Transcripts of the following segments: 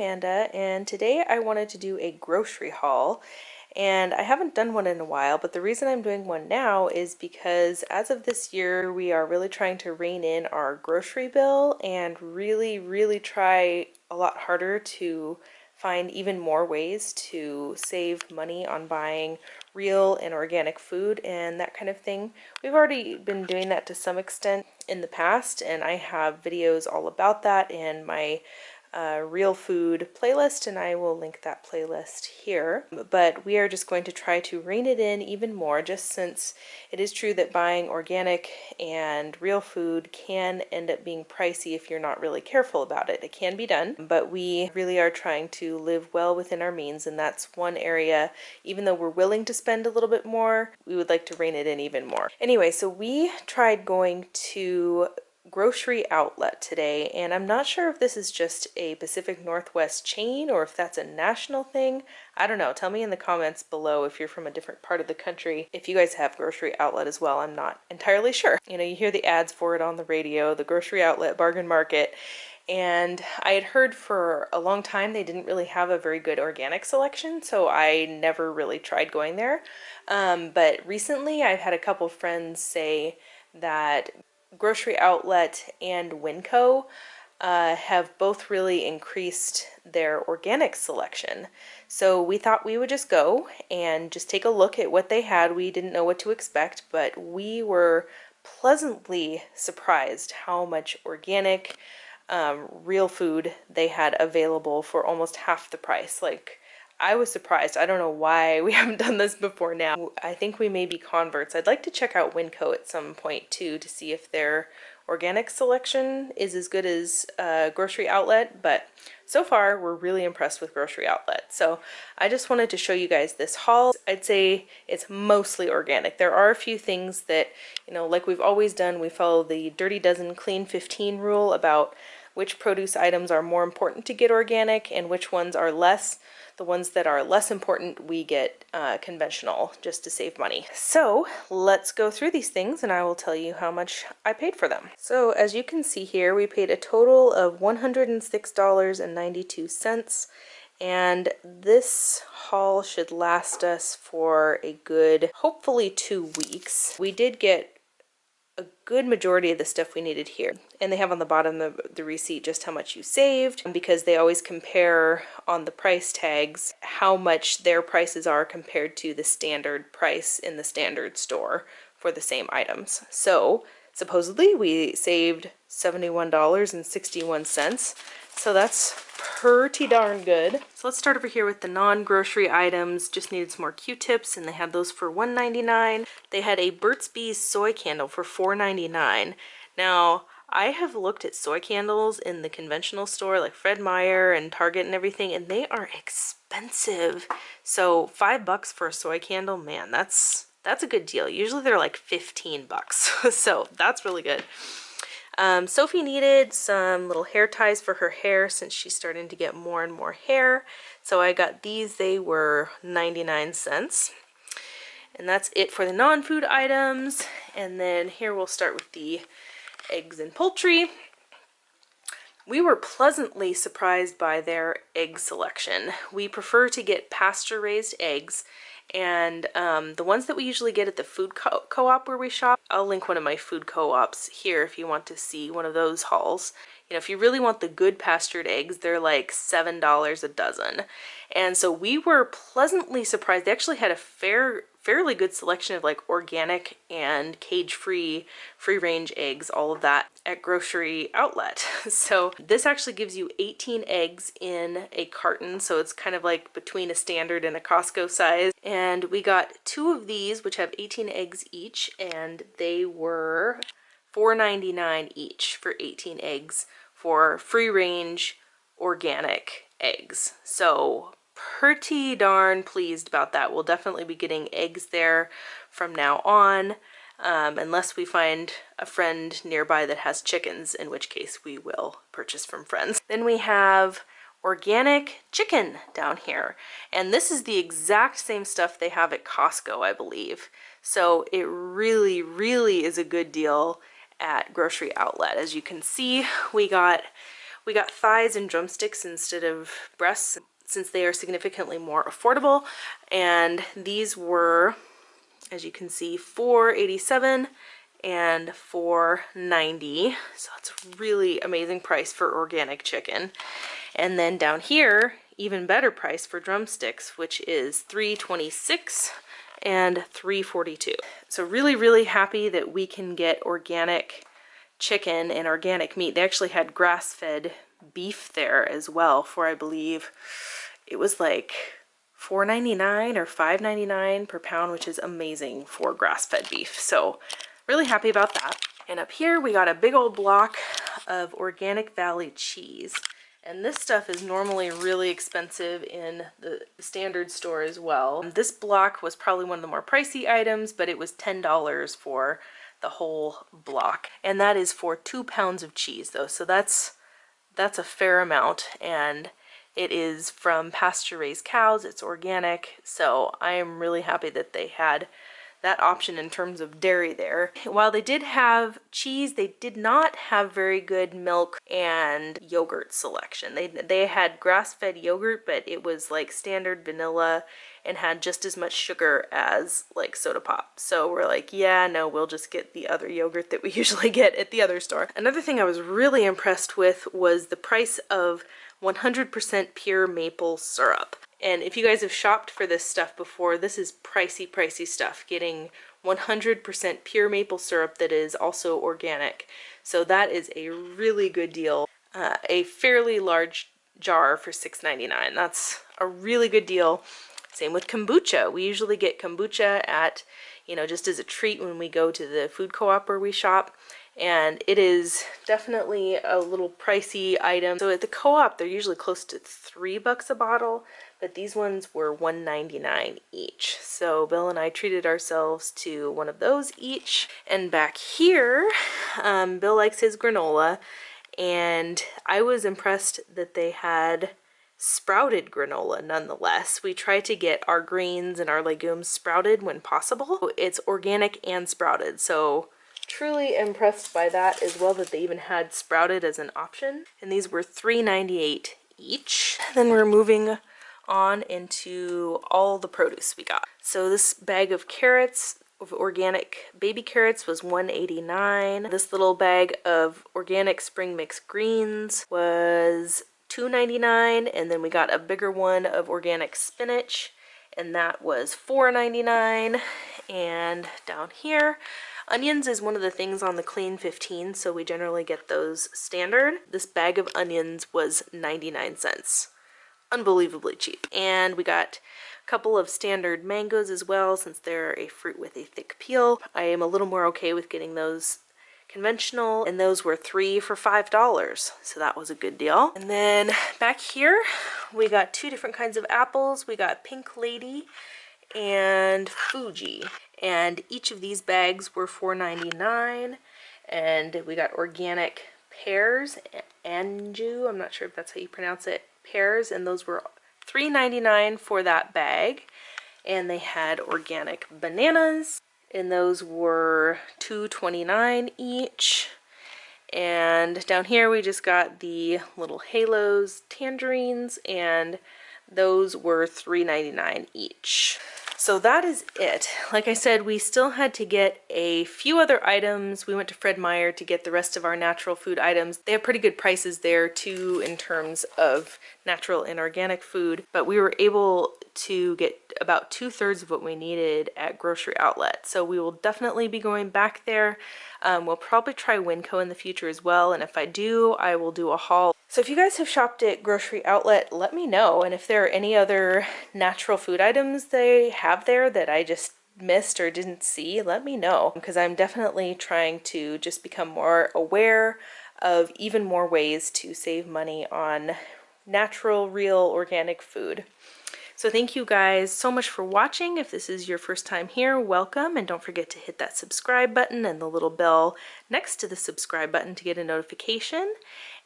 Amanda, and today I wanted to do a grocery haul. And I haven't done one in a while, but the reason I'm doing one now is because as of this year, we are really trying to rein in our grocery bill and really try a lot harder to find even more ways to save money on buying real and organic food and that kind of thing. We've already been doing that to some extent in the past, and I have videos all about that in my real food playlist, and I will link that playlist here. But we are just going to try to rein it in even more, just since it is true that buying organic and real food can end up being pricey if you're not really careful about it. It can be done, but we really are trying to live well within our means, and that's one area, even though we're willing to spend a little bit more, we would like to rein it in even more. Anyway, so we tried going to grocery outlet today, and I'm not sure if this is just a Pacific Northwest chain or if that's a national thing. I don't know. Tell me in the comments below if you're from a different part of the country, if you guys have grocery outlet as well. I'm not entirely sure. You know, you hear the ads for it on the radio, the grocery outlet bargain market, and I had heard for a long time they didn't really have a very good organic selection, so I never really tried going there. But recently I've had a couple friends say that grocery outlet and Winco have both really increased their organic selection. So we thought we would just go and just take a look at what they had. We didn't know what to expect, but we were pleasantly surprised how much organic, real food they had available for almost half the price. Like, I was surprised. I don't know why we haven't done this before now. I think we may be converts. I'd like to check out Winco at some point too to see if their organic selection is as good as grocery outlet, but so far we're really impressed with grocery outlet. So I just wanted to show you guys this haul. I'd say it's mostly organic. There are a few things that, you know, like we've always done, we follow the Dirty Dozen Clean 15 rule about which produce items are more important to get organic and which ones are less. The ones that are less important, we get conventional just to save money. So let's go through these things and I will tell you how much I paid for them. So as you can see here, we paid a total of $106.92, and this haul should last us for a good, hopefully 2 weeks. We did get a good majority of the stuff we needed here, and they have on the bottom of the receipt just how much you saved, because they always compare on the price tags how much their prices are compared to the standard price in the standard store for the same items. So supposedly we saved $71.61, so that's pretty darn good. So let's start over here with the non-grocery items. Just needed some more Q-tips, and they had those for $1.99. They had a Burt's Bees soy candle for $4.99. Now, I have looked at soy candles in the conventional store like Fred Meyer and Target and everything, and they are expensive. So $5 for a soy candle, man, that's a good deal. Usually they're like 15 bucks. So that's really good. Sophie needed some little hair ties for her hair since she's starting to get more and more hair. So I got these. They were 99 cents. And that's it for the non-food items. And then here we'll start with the eggs and poultry. We were pleasantly surprised by their egg selection. We prefer to get pasture-raised eggs, and the ones that we usually get at the food co-op where we shop, I'll link one of my food co-ops here if you want to see one of those hauls. You know, if you really want the good pastured eggs, they're like $7 a dozen. And so we were pleasantly surprised. They actually had a fairly good selection of like organic and cage-free, free-range eggs, all of that at grocery outlet. So this actually gives you 18 eggs in a carton, so it's kind of like between a standard and a Costco size. And we got 2 of these, which have 18 eggs each, and they were $4.99 each for 18 eggs for free-range organic eggs. So pretty darn pleased about that. We'll definitely be getting eggs there from now on, unless we find a friend nearby that has chickens, in which case we will purchase from friends. Then we have organic chicken down here, and this is the exact same stuff they have at Costco, I believe. So it really is a good deal at grocery outlet. As you can see, we got We got thighs and drumsticks instead of breasts since they are significantly more affordable. And these were, as you can see, $4.87 and $4.90. So it's a really amazing price for organic chicken. And then down here, even better price for drumsticks, which is $3.26 and $3.42. So really, really happy that we can get organic chicken and organic meat. They actually had grass-fed beef there as well for, I believe, it was like $4.99 or $5.99 per pound, which is amazing for grass-fed beef. So really happy about that. And up here we got a big old block of Organic Valley cheese. And this stuff is normally really expensive in the standard store as well. This block was probably one of the more pricey items, but it was $10 for the whole block. And that is for 2 pounds of cheese though. So that's a fair amount, and it is from pasture-raised cows. It's organic. So I am really happy that they had that option in terms of dairy there. While they did have cheese, they did not have very good milk and yogurt selection. They had grass-fed yogurt, but it was like standard vanilla and had just as much sugar as like soda pop. So we're like, yeah, no, we'll just get the other yogurt that we usually get at the other store. Another thing I was really impressed with was the price of 100% pure maple syrup. And if you guys have shopped for this stuff before, this is pricey, pricey stuff. Getting 100% pure maple syrup that is also organic. So that is a really good deal. A fairly large jar for $6.99. That's a really good deal. Same with kombucha. We usually get kombucha at, you know, just as a treat when we go to the food co-op where we shop. And it is definitely a little pricey item. So at the co-op, they're usually close to $3 a bottle, but these ones were $1.99 each. So Bill and I treated ourselves to one of those each. And back here, Bill likes his granola, and I was impressed that they had sprouted granola nonetheless. We try to get our greens and our legumes sprouted when possible. It's organic and sprouted, so truly impressed by that as well, that they even had sprouted as an option. And these were $3.98 each. Then we're moving on into all the produce we got. So this bag of carrots, of organic baby carrots, was $1.89. This little bag of organic spring mix greens was $2.99, and then we got a bigger one of organic spinach, and that was $4.99. And down here, onions is one of the things on the Clean 15, so we generally get those standard. This bag of onions was 99 cents. Unbelievably cheap. And we got a couple of standard mangoes as well, since they're a fruit with a thick peel. I am a little more okay with getting those conventional, and those were 3 for $5, so that was a good deal. And then back here we got 2 different kinds of apples. We got Pink Lady and Fuji, and each of these bags were $4.99. And we got organic pears, Anju, I'm not sure if that's how you pronounce it, pears, and those were $3.99 for that bag. And they had organic bananas, and those were $2.29 each. And down here we just got the little halos tangerines, and those were $3.99 each. So that is it. Like I said, we still had to get a few other items. We went to Fred Meyer to get the rest of our natural food items. They have pretty good prices there too in terms of natural and organic food, but we were able to get about 2/3 of what we needed at Grocery Outlet. So we will definitely be going back there. We'll probably try Winco in the future as well, and if I do, I will do a haul. So if you guys have shopped at Grocery Outlet, let me know, and if there are any other natural food items they have there that I just missed or didn't see, let me know, because I'm definitely trying to just become more aware of even more ways to save money on natural, real, organic food. So thank you guys so much for watching. If this is your first time here, welcome, and don't forget to hit that subscribe button and the little bell next to the subscribe button to get a notification,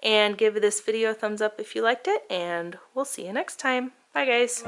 and give this video a thumbs up if you liked it, and we'll see you next time. Bye guys.